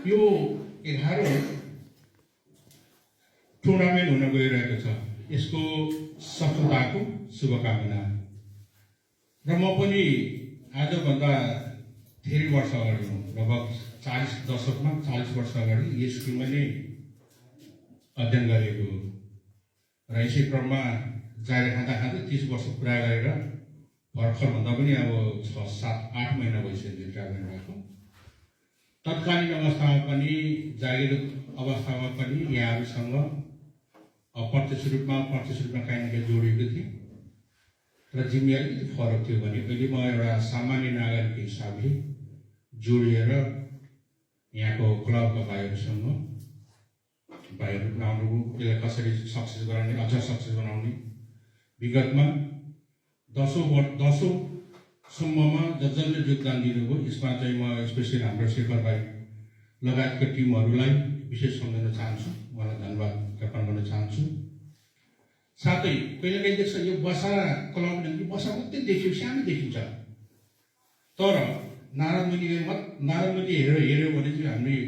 यो 11औं टुर्नामेन्ट हुन गइरहेको छ। यसको सफलताको शुभकामना। र म पनि आजभन्दा धेरै वर्ष अगाडि, लगभग 40 दशकमा 40 वर्ष अगाडि यस स्कुलमा नै अध्ययन गरेको र यसै क्रममा जारी खाँदा 30 वर्ष पुरा गरेर भर्खरभन्दा पनि अब 6, 7, 8 महिना भइसक्यो रिटायरमेन्ट भएको। तत्कालीन अवस्थामा पनि जागिर अवस्थामा पनि यहाँहरूसँग अप्रत्यक्ष रूपमा काहीँ न काहीँ जोडिएको थिएँ र जिम्मेवारी अलिकति फरक थियो भने अहिले म एउटा सामान्य नागरिक हिसाबले जोडिएर यहाँको क्लबका भाइहरूसँग भाइहरू बनाउनु, यसलाई कसरी सक्सेस गराउने, अझ सक्सेस बनाउने, विगतमा 10औं सम्ममा जसले योगदान दिनुभयो यसमा चाहिँ म स्पेसली हाम्रो शेखर भाइ लगायतका टिमहरूलाई विशेष सम्झन चाहन्छु, उहाँलाई धन्यवाद ज्ञापन गर्न चाहन्छु। साथै कहिलेकाहीँ देख्छ यो बसा क्लबले बसा मात्रै देखियो, सानो देखिन्छ, तर नारायण मुनि हेऱ्यो भने चाहिँ हामीले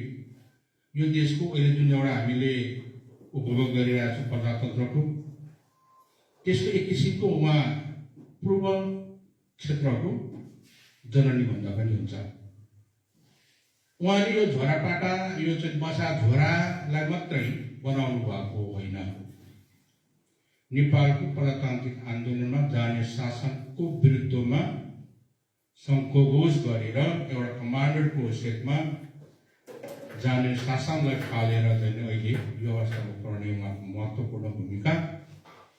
यो देशको अहिले जुन एउटा हामीले उपभोग गरिरहेको छौँ प्रजातन्त्रको, त्यसको एक किसिमको उहाँ पूर्व क्षेत्रको जननी भन्दा पनि हुन्छ। उहाँले यो झोरापाटा, यो चाहिँ बसा झोरालाई मात्रै बनाउनु भएको होइन। नेपालको प्रजातान्त्रिक आन्दोलनमा जाने शासनको विरुद्धमा सङ्कोच गरेर एउटा कमान्डरको हैसियतमा जाने शासनलाई फालेर चाहिँ अहिले यो अवस्थामा पुर्याउनेमा महत्त्वपूर्ण भूमिका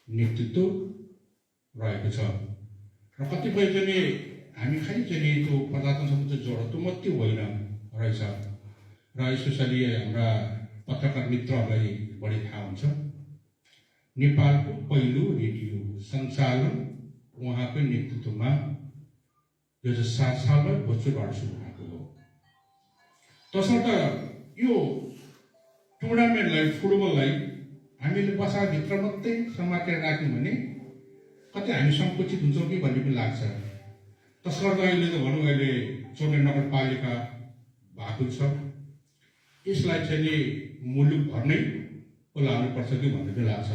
नेतृत्व रहेको छ। र कतिपय चाहिँ हामी खालि चाहिँ त्यो प्रजातन्त्रको चाहिँ जडत्व मात्रै होइन रहेछ र स्पेसली हाम्रा पत्रकार मित्रहरूलाई बढी थाहा हुन्छ। नेपालको पहिलो रेडियो सञ्चालन उहाँकै नेतृत्वमा 2007 सालमा भोजपुरबाट सुरु भएको हो। तसर्थ यो टुर्नामेन्टलाई, फुटबललाई हामीले बसाभित्र मात्रै समातेर राख्यौँ भने कतै हामी सङ्कुचित हुन्छौँ कि भन्ने पनि लाग्छ। तसर्थ अहिले त भनौँ अहिले चौधरी नगरपालिका भएको छ, यसलाई चाहिँ मुलुकभर नै बोलाउनुपर्छ कि भन्ने पनि लाग्छ।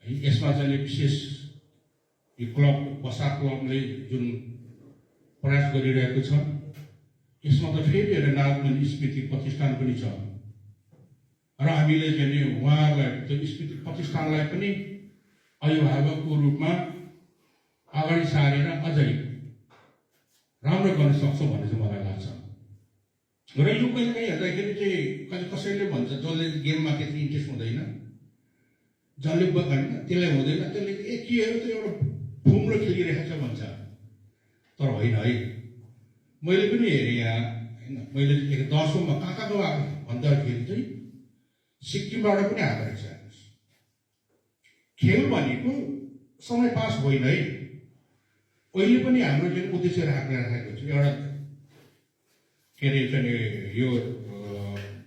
यसमा चाहिँ विशेष यो क्लब, बसा क्लबले जुन प्रयास गरिरहेको छ, यसमा त फेरि एउटा नारायण स्मृति प्रतिष्ठान पनि छ र हामीले चाहिँ उहाँहरूलाई त्यो स्मृति प्रतिष्ठानलाई पनि अभिभावकको रूपमा अगाडि सारेर अझै राम्रो गर्न सक्छौँ भन्ने चाहिँ मलाई लाग्छ। र यो कहिलेकाहीँ हेर्दाखेरि चाहिँ कसैले भन्छ जसले गेममा त्यति इन्ट्रेस्ट हुँदैन, जसले होइन त्यसलाई हुँदैन, त्यसले के हो त एउटा फुम्रो खेलिरहेको छ भन्छ, तर होइन है। मैले पनि हेरेँ यहाँ होइन, मैले 10औंमा कहाँ आएको भन्दाखेरि चाहिँ सिक्किमबाट पनि आएको रहेछ। खेल भनेको समय पास होइन है। अहिले पनि हाम्रो चाहिँ उद्देश्य राखेको छ, एउटा के अरे चाहिँ यो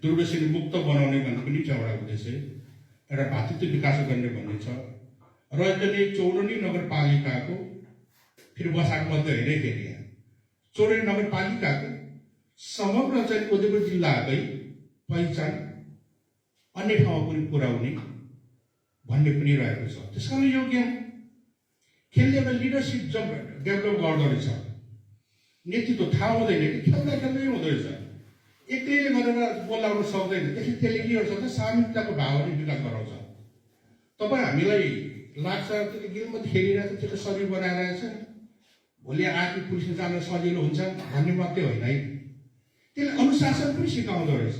दुर्व्यसनी मुक्त बनाउने भन्ने पनि छ एउटा उद्देश्य, एउटा भातृत्व विकास गर्ने भन्ने छ। र चाहिँ चौरनी नगरपालिकाको फेरि बसाको मात्रै होइन फेरि यहाँ चौरनी नगरपालिकाको समग्र चाहिँ उदयपुर जिल्लाकै पहिचान अन्य ठाउँमा पनि पुर्याउने भन्ने पनि रहेको छ। त्यस कारण यो गेम खेलले एउटा लिडरसिप डेभलप गर्दो रहेछ। नेतृत्व थाहा हुँदैन कि खेल्दा खेल्दै हुँदो रहेछ। एक्लैले गरेर बोलाउन सक्दैन। त्यसले के गर्छ त सामिप्यताको भावना विकास गराउँछ। तपाईँ हामीलाई लाग्छ त्यसले गेममा खेलिरहेछ, त्यसले शरीर बनाइरहेछ, भोलि आर्मी पुलिसमा जान सजिलो हुन्छ भन्ने मात्रै होइन है, त्यसले अनुशासन पनि सिकाउँदो रहेछ।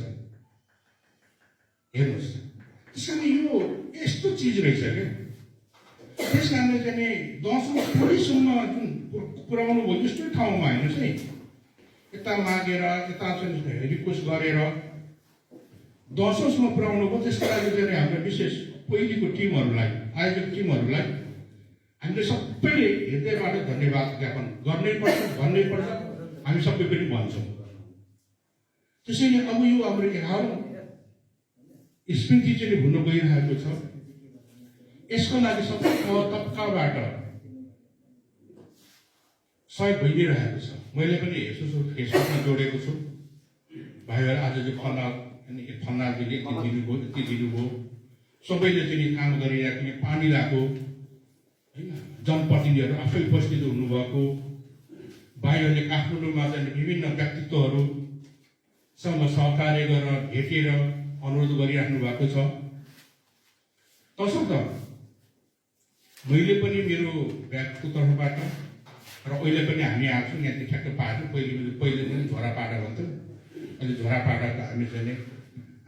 हेर्नुहोस्, त्यस कारण यो यस्तो चिज रहेछ क्या। त्यस कारणले चाहिँ 10औं थोरैसम्म जुन पुर्याउनु भयो यस्तै ठाउँमा हेर्नुहोस् है, यता मागेर यता चाहिँ रिक्वेस्ट गरेर 10औंसम्म पुर्याउनु भयो। त्यसको लागि चाहिँ हाम्रो विशेष पहिलेको टिमहरूलाई, आयोजक टिमहरूलाई हामीले सबैले हृदयबाट धन्यवाद ज्ञापन गर्नैपर्छ, भन्नैपर्छ। हामी सबै पनि भन्छौँ। त्यसैले अब यो हाम्रो 11औं स्मृति चाहिँ हुन गइरहेको छ। यसको लागि सबै तबकाबाट सहयोग भइदिइरहेको छ। मैले पनि फेसबुकमा जोडेको छु, भाइहरू आज चाहिँ फन्नाजीले यति दिनुभयो सबैले चाहिँ काम गरिराख्ने पानी लगाएको होइन जनप्रतिनिधिहरू आफै उपस्थित हुनुभएको भाइहरूले काठमाडौँमा चाहिँ विभिन्न व्यक्तित्वहरूसँग सहकार्य गरेर भेटेर अनुरोध गरिराख्नु भएको छ। तसर्थ मैले पनि मेरो ब्यागको तर्फबाट र अहिले पनि हामी आउँछौँ यहाँ ठ्याक्क पाहाड पहिले पनि झोरापाडा भन्थ्यौँ अहिले झोरापाडाको हामी चाहिँ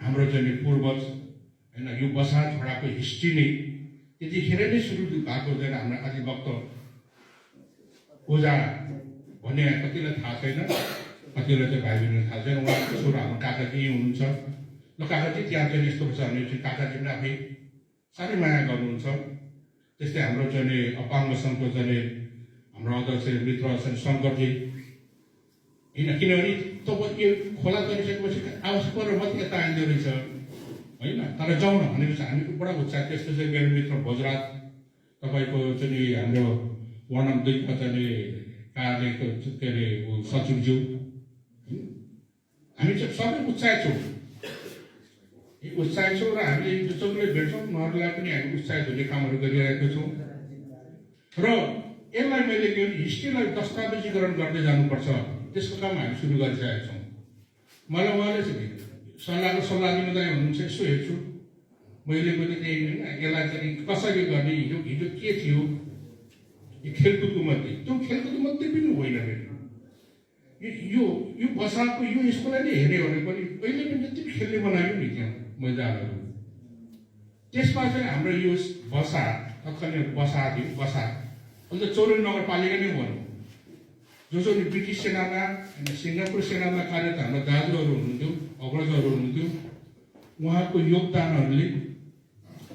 हाम्रो चाहिँ पूर्वज होइन यो बसा झोडाको हिस्ट्री नै त्यतिखेर नै सुरु भएको चाहिँ हाम्रो आदिभक्त ओझा भन्ने कतिलाई थाहा छैन कतिलाई चाहिँ भाइ बहिनीलाई थाहा छैन उहाँको छोरा हाम्रो काकाजी हुनुहुन्छ ल काकाजी त्यहाँ चाहिँ यस्तो छ भने चाहिँ काकाजी पनि आफै साह्रै माया गर्नुहुन्छ। त्यस्तै हाम्रो चाहिँ अपाङ्ग सङ्घको चाहिँ हाम्रो अध्यक्ष मित्र छन् शङ्करजी होइन किनभने तपाईँ यो खोला गरिसकेपछि आवश्यक परेर मात्रै यता आइँदो रहेछ होइन तर जाउँ न भनेपछि हामी बडा उत्साह। त्यस्तो चाहिँ मेरो मित्र भोजराज तपाईँको चाहिँ हाम्रो वार्ड नम्बर 2 का चाहिँ कार्यको के अरे सचिवज्यू हामी चाहिँ सबै उत्साह छौँ र हामीले जसले भेट्छौँ उहाँहरूलाई पनि हामी उत्साहित हुने कामहरू गरिरहेका छौँ र यसलाई मैले के हिस्ट्रीलाई दस्तावेजीकरण गर्दै जानुपर्छ त्यसको काम हामी सुरु गरिसकेका छौँ। मलाई उहाँले चाहिँ सल्लाह दिँदै हुनुहुन्छ यसो हेर्छु मैले पनि त्यही यसलाई चाहिँ कसरी गर्ने हिजो के थियो यो खेलकुदको मध्ये त्यो खेलकुदको मध्ये पनि होइन यो बसाको यो स्कुललाई नै हेऱ्यो भने पनि पहिले पनि जति खेल्ने बनायो नि त्यहाँ मैदानहरू त्यसमा चाहिँ हाम्रो यो बसा तत्कालीन बसा अन्त चौरी नगरपालिका नै भनौँ जो ब्रिटिस सेनामा सिङ्गापुर सेनामा कार्यरत हाम्रो दाजुहरू हुनुहुन्थ्यो अग्रजहरू हुनुहुन्थ्यो उहाँको योगदानहरूले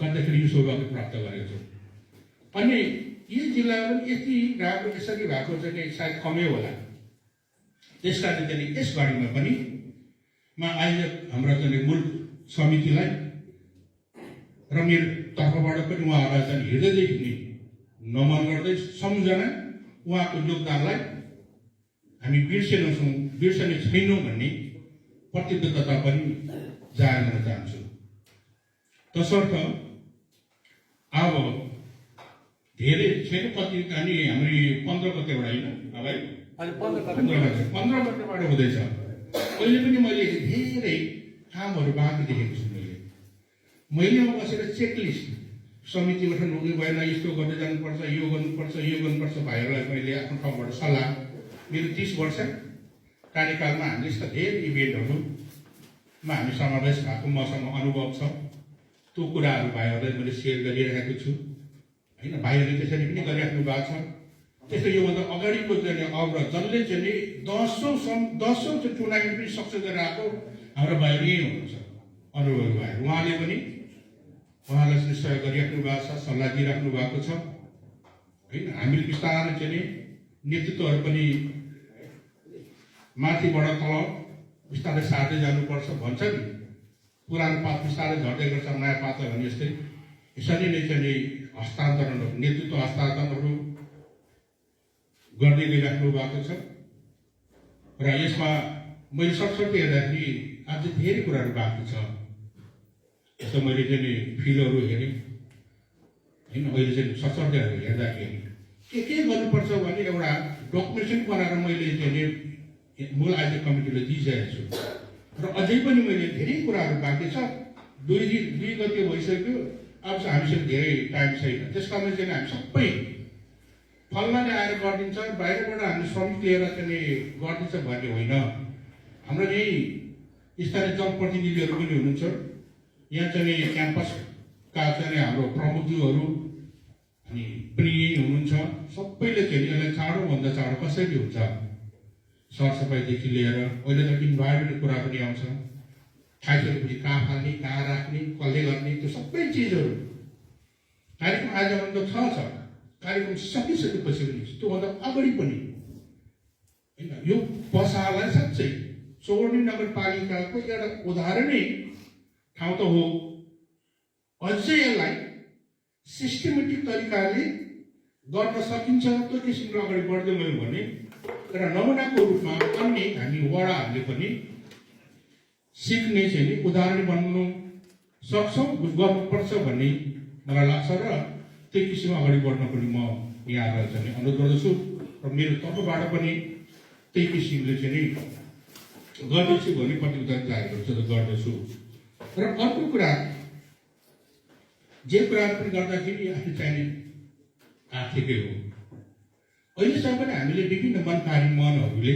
गर्दाखेरि यो सौभाग्य प्राप्त गरेको छ। अनि यो जिल्ला पनि यति राम्रो यसरी भएको चाहिँ सायद कमै होला त्यस कारण चाहिँ यस बारेमा पनि अहिले हाम्रो चाहिँ मूल समितिलाई र मेरो तर्फबाट पनि उहाँहरूलाई चाहिँ हृदयदेखि नै नमन गर्दै सम्झना उहाँको योगदानलाई हामी बिर्सने छैनौँ भन्ने प्रतिबद्धता पनि जाहेर गर्न चाहन्छु। तसर्थ अब धेरै छैन कति अनि हाम्रो 15 गतेबाट होइन अब 15 गतेबाट हुँदैछ। अहिले पनि मैले धेरै कामहरू बाँकी देखेको छु। मैले बसेर चेकलिस्ट समिति गठन हुनु भएन यस्तो गर्दै जानुपर्छ यो गर्नुपर्छ भाइहरूलाई मैले आफ्नो ठाउँबाट सल्लाह मेरो 30 वर्ष कार्यकालमा हामीले यस्ता धेरै इभेन्टहरूमा हामी समावेश भएको मसँग अनुभव छ। त्यो कुराहरू भाइहरूलाई मैले सेयर गरिरहेको छु होइन भाइहरूले त्यसरी पनि गरिराख्नु भएको छ। त्यस्तो योभन्दा अगाडिको चाहिँ अब जसले चाहिँ 10औं चाहिँ टुर्नामेन्ट पनि सक्सेस गरेर आएको हाम्रो भाइहरू यही हुनुहुन्छ अनुभवी भाइहरू उहाँले पनि उहाँलाई सहयोग गरिराख्नु भएको छ सल्लाह दिइराख्नु भएको छ होइन। हामीले बिस्तारै चाहिँ नेतृत्वहरू पनि माथिबाट तल बिस्तारै सार्दै जानुपर्छ भन्छ नि पुरानो पात बिस्तारै झर्दै गर्छ नयाँ पातलाई भने जस्तै यसरी नै चाहिँ हस्तान्तरणहरू नेतृत्व हस्तान्तरणहरू गर्दै गइराख्नु भएको छ। र यसमा मैले सरसर्ती हेर्दाखेरि अझ धेरै कुराहरू बाँकी छ। जस्तो मैले चाहिँ फिल्डहरू हेरेँ होइन अहिले चाहिँ सरसर्तीहरू हेर्दाखेरि के गर्नुपर्छ भने एउटा डकुमेन्टेसन बनाएर मैले चाहिँ मूल आयोजक कमिटीलाई दिइसकेको छु र अझै पनि मैले धेरै कुराहरू बाँकी छ। 2 गते भइसक्यो अब चाहिँ हामीसँग धेरै टाइम छैन। त्यस कारण चाहिँ हामी सबै फल्नाले आएर गरिदिन्छ बाहिरबाट हामी श्रमिक लिएर चाहिँ गरिदिन्छ भन्ने होइन। हाम्रो यही स्थानीय जनप्रतिनिधिहरू पनि हुनुहुन्छ यहाँ चाहिँ क्याम्पसका चाहिँ हाम्रो प्रमुखज्यूहरू अनि पनि यही हुनुहुन्छ सबैले चाहिँ यसलाई चाँडोभन्दा चाँडो कसरी हुन्छ सरसफाइदेखि लिएर अहिले त इन्भाइरोमेन्टको कुरा पनि आउँछ खाइसकेपछि कहाँ फाल्ने कहाँ राख्ने कसले गर्ने त्यो सबै चिजहरू कार्यक्रम आयोजन त छ कार्यक्रम सकिसकेपछि पनि त्योभन्दा अगाडि पनि होइन यो बसालाई साँच्चै चौरनी नगरपालिकाको एउटा उदाहरणै ठाउँ त हो। अझै यसलाई सिस्टमेटिक तरिकाले गर्न सकिन्छ त्यो किसिमले अगाडि बढ्दै गयो भने एउटा नमुनाको रूपमा अन्य हामी वडाहरूले पनि सिक्ने चाहिँ नि उदाहरण बन्नु सक्छौँ, गर्नुपर्छ भन्ने मलाई लाग्छ र त्यही किसिममा अगाडि बढ्न पनि म यहाँहरूलाई चाहिँ अनुरोध गर्दछु र मेरो तर्फबाट पनि त्यही किसिमले चाहिँ नि गर्दैछु भन्ने प्रतिबद्धता जाहेर गर्दछु। र अर्को कुरा, जे कुराहरू पनि गर्दाखेरि आफू चाहिने आर्थिकै हो। अहिलेसम्म पनि हामीले विभिन्न मनकारी मनहरूले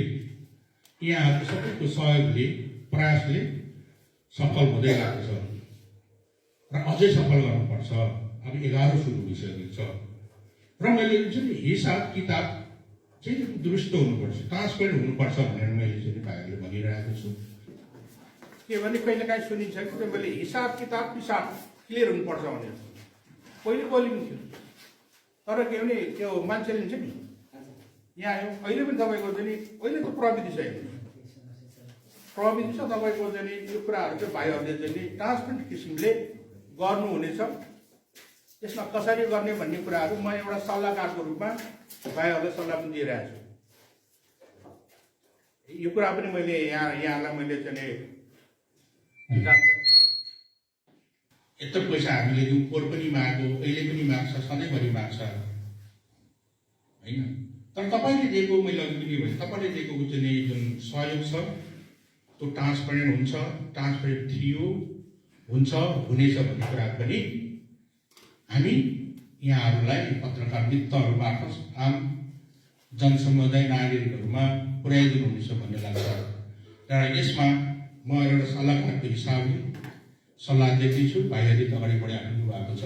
यहाँहरूको सबैको सहयोगले प्रयासले सफल हुँदै गएको छ र अझै सफल गर्नुपर्छ। अब 11 सुरु भइसकेको छ र मैले चाहिँ हिसाब किताब चाहिँ दुरुस्त हुनुपर्छ, ट्रान्सपेरेन्ट हुनुपर्छ भनेर मैले चाहिँ भाइहरूले भनिरहेको छु। के भने कहिलेकाहीँ सुनिन्छ कि मैले हिसाब किताब क्लियर हुनुपर्छ भनेर पहिले बोलिन्थ्यो, तर के भने त्यो मान्छेले हुन्छ नि यहाँ अहिले पनि तपाईँको चाहिँ नि अहिले त प्रविधि छ, तपाईँको चाहिँ नि यो कुराहरू चाहिँ भाइहरूले चाहिँ नि ट्रान्सपेरेन्ट किसिमले गर्नुहुनेछ। त्यसमा कसरी गर्ने भन्ने कुराहरू म एउटा सल्लाहकारको रूपमा भाइहरूलाई सल्लाह पनि दिइरहेको छु। यो कुरा पनि मैले यहाँलाई मैले चाहिँ यत्रो पैसा हामीले दिउँ, पोहोर पनि माग्यो, अहिले पनि माग्छ, सधैँभरि माग्छ होइन। तर तपाईँले दिएको, मैले अघि पनि भने तपाईँले दिएको चाहिँ जुन सहयोग छ त्यो ट्रान्सपेरेन्ट हुन्छ, ट्रान्सपेरेन्ट थियो, हुन्छ, हुनेछ भन्ने कुरा पनि हामी यहाँहरूलाई पत्रकार मित्रहरूबाट आम जनसमुदाय नागरिकहरूमा पुर्याइदिनु हुनेछ भन्ने लाग्छ। र यसमा म एउटा सल्लाहकारको हिसाबले सल्लाह दिँदैछु, भाइहरूले अगाडि बढाइहाल्नु भएको छ।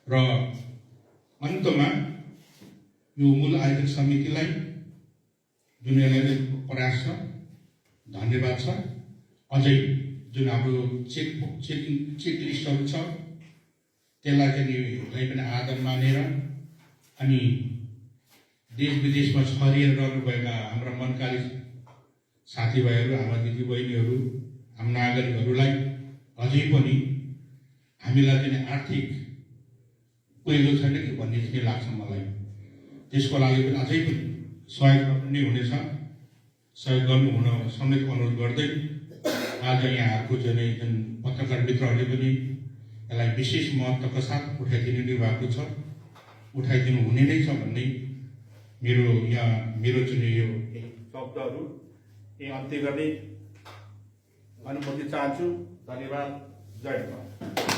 र अन्तमा यो मूल आयोजक समितिलाई जुन यसलाई प्रयास छ, धन्यवाद छ। अझै जुन हाम्रो चेक लिस्टहरू छ त्यसलाई चाहिँ पनि आदर मानेर अनि देश विदेशमा छरिएर रहनुभएका हाम्रा मनकारी साथीभाइहरू, हाम्रा दिदीबहिनीहरू, हाम्रा नागरिकहरूलाई अझै पनि हामीलाई चाहिँ आर्थिक पहिलो छैन कि भन्ने चाहिँ लाग्छ मलाई। त्यसको लागि पनि अझै पनि सहयोग गर्नु हुनेछ। सहयोग गर्नु हुन समेत अनुरोध गर्दै आज यहाँहरूको चाहिँ जुन पत्रकार मित्रहरूले पनि यसलाई विशेष महत्त्वका साथ उठाइदिनु भएको छ, उठाइदिनु हुने नै छ भन्ने मेरो चाहिँ यो शब्दहरू अन्त्य गर्ने अनुमति चाहन्छु। धन्यवाद। जय नेपाल।